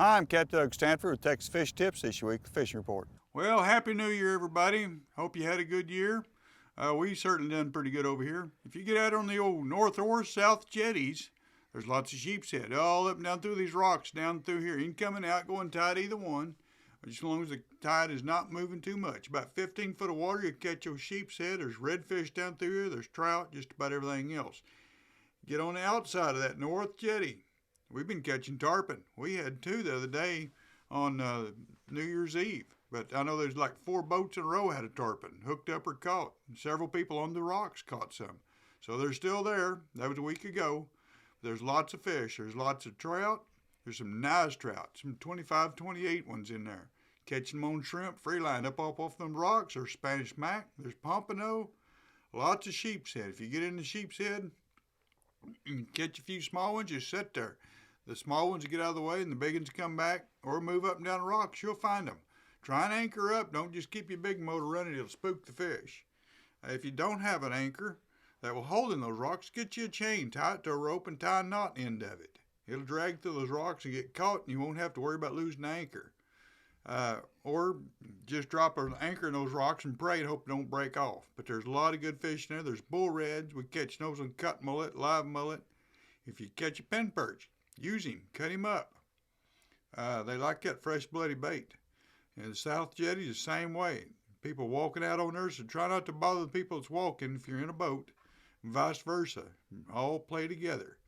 Hi, I'm Capt. Stanford with Texas Fish Tips this week, the Fishing Report. Well, Happy New Year, everybody. Hope you had a good year. We certainly done pretty good over here. If you get out on the old north or south jetties, there's lots of sheep's head all up and down through these rocks down through here. In coming out, going tide either one, as long as the tide is not moving too much. About 15 foot of water, you catch your sheep's head. There's redfish down through here. There's trout, just about everything else. Get on the outside of that north jetty. We've been catching tarpon. We had two the other day on New Year's Eve. But I know there's like 4 boats in a row had a tarpon, hooked up or caught. And several people on the rocks caught some. So they're still there. That was a week ago. There's lots of fish. There's lots of trout. There's some nice trout, some 25, 28 ones in there. Catching them on shrimp, free line up off them rocks. There's Spanish mac. There's pompano. Lots of sheep's head. If you get in the sheep's head and catch a few small ones, just sit there. The small ones get out of the way and the big ones come back or move up and down the rocks. You'll find them. Try and anchor up. Don't just keep your big motor running. It'll spook the fish. If you don't have an anchor that will hold in those rocks, get you a chain. Tie it to a rope and tie a knot end of it. It'll drag through those rocks and get caught, and you won't have to worry about losing the anchor. Or just drop an anchor in those rocks and pray and hope it don't break off. But there's a lot of good fish in there. There's bull reds. We catch those on cut mullet, live mullet. If you catch a pen perch, use him. Cut him up. They like that fresh, bloody bait. And the South Jetty is the same way. People walking out on there, so try not to bother the people that's walking if you're in a boat, and vice versa. All play together.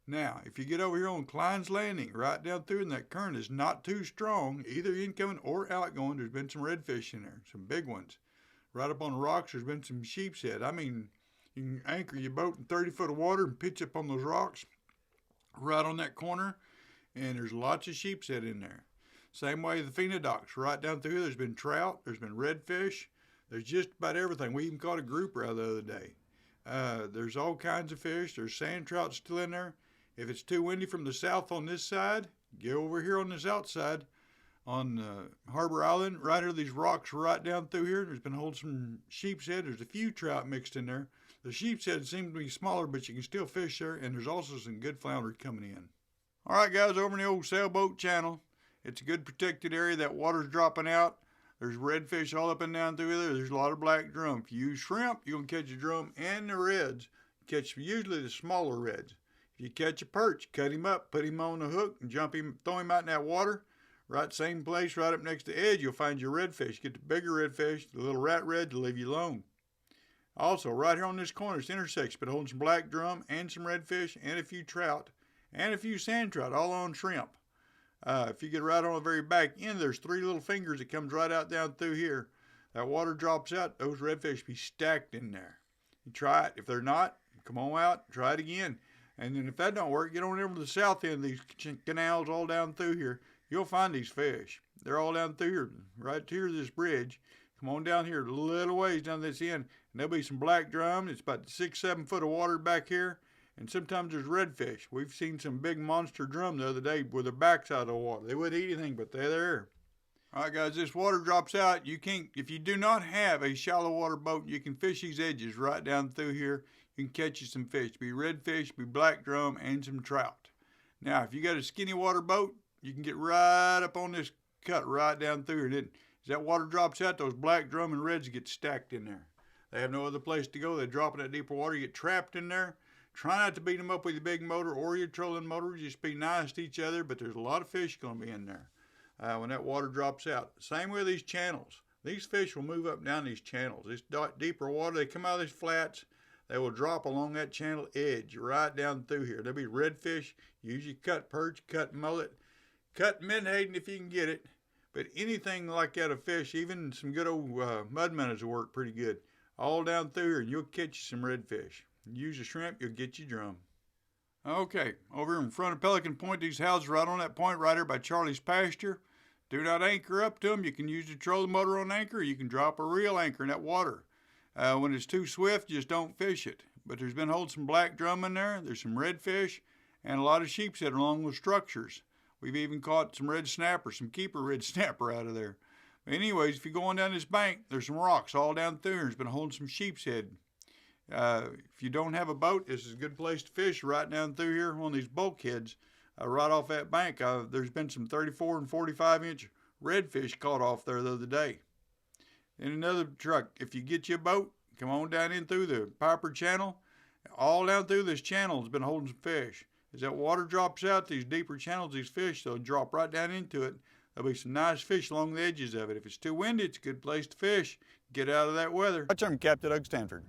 Now, if you get over here on Klein's Landing, right down through, and that current is not too strong, either incoming or outgoing, there's been some redfish in there, some big ones. Right up on the rocks, there's been some sheep's head. I mean, you can anchor your boat in 30 foot of water and pitch up on those rocks right on that corner, and there's lots of sheep's head in there. Same way the phenodox, right down through here, there's been trout, there's been redfish, there's just about everything. We even caught a grouper out the other day. There's all kinds of fish. There's sand trout still in there. If it's too windy from the south on this side, get over here on this outside on Harbor Island. Right here, these rocks right down through here. There's been holding some sheep's head. There's a few trout mixed in there. The sheep's head seem to be smaller, but you can still fish there, and there's also some good flounder coming in. All right, guys, over in the old Sailboat channel. It's a good protected area. That water's dropping out. There's redfish all up and down through there. There's a lot of black drum. If you use shrimp, you're going to catch a drum and the reds. Catch usually the smaller reds. If you catch a perch, cut him up, put him on the hook, and jump him, throw him out in that water. Right same place, right up next to the edge, you'll find your redfish. Get the bigger redfish, the little rat reds will leave you alone. Also, right here on this corner, this intersection, been holding some black drum and some redfish and a few trout and a few sand trout, all on shrimp. If you get right on the very back end, there's 3 little fingers that comes right out down through here. That water drops out, those redfish be stacked in there. You try it. If they're not, come on out, try it again. And then if that don't work, get on over to the south end of these canals all down through here. You'll find these fish. They're all down through here, right here, this bridge. Come on down here a little ways down this end, and there'll be some black drum. It's about 6, 7 foot of water back here. And sometimes there's redfish. We've seen some big monster drum the other day with their backs out of the water. They wouldn't eat anything, but they're there. All right, guys, this water drops out. You can't, if you do not have a shallow water boat, you can fish these edges right down through here. You can catch you some fish. Be redfish, be black drum, and some trout. Now, if you got a skinny water boat, you can get right up on this cut right down through here. And then, as that water drops out, those black drum and reds get stacked in there. They have no other place to go. They drop in that deeper water. You get trapped in there. Try not to beat them up with your big motor or your trolling motor. Just be nice to each other, but there's a lot of fish going to be in there when that water drops out. Same with these channels. These fish will move up and down these channels. This deeper water, they come out of these flats. They will drop along that channel edge right down through here. There'll be redfish. Use your cut perch, cut mullet, cut menhaden if you can get it. But anything like that of fish, even some good old mud minnows will work pretty good. All down through here, and you'll catch some redfish. Use a shrimp, you'll get your drum. Okay, over in front of Pelican Point, these houses right on that point right there by Charlie's pasture. Do not anchor up to them. You can use the trolling motor on anchor. You can drop a reel anchor in that water. When it's too swift, just don't fish it. But there's been holding some black drum in there. There's some redfish and a lot of sheep's head along with structures. We've even caught some red snapper, some keeper red snapper out of there. But anyways, if you go on down this bank, there's some rocks all down through. There's been holding some sheep's head. If you don't have a boat, this is a good place to fish right down through here on these bulkheads. right off that bank. There's been some 34 and 45-inch redfish caught off there the other day. In another truck, if you get your boat, come on down in through the Piper Channel. All down through this channel has been holding some fish. As that water drops out, these deeper channels, these fish, they'll drop right down into it. There'll be some nice fish along the edges of it. If it's too windy, it's a good place to fish. Get out of that weather. I'm Capt. Stanford.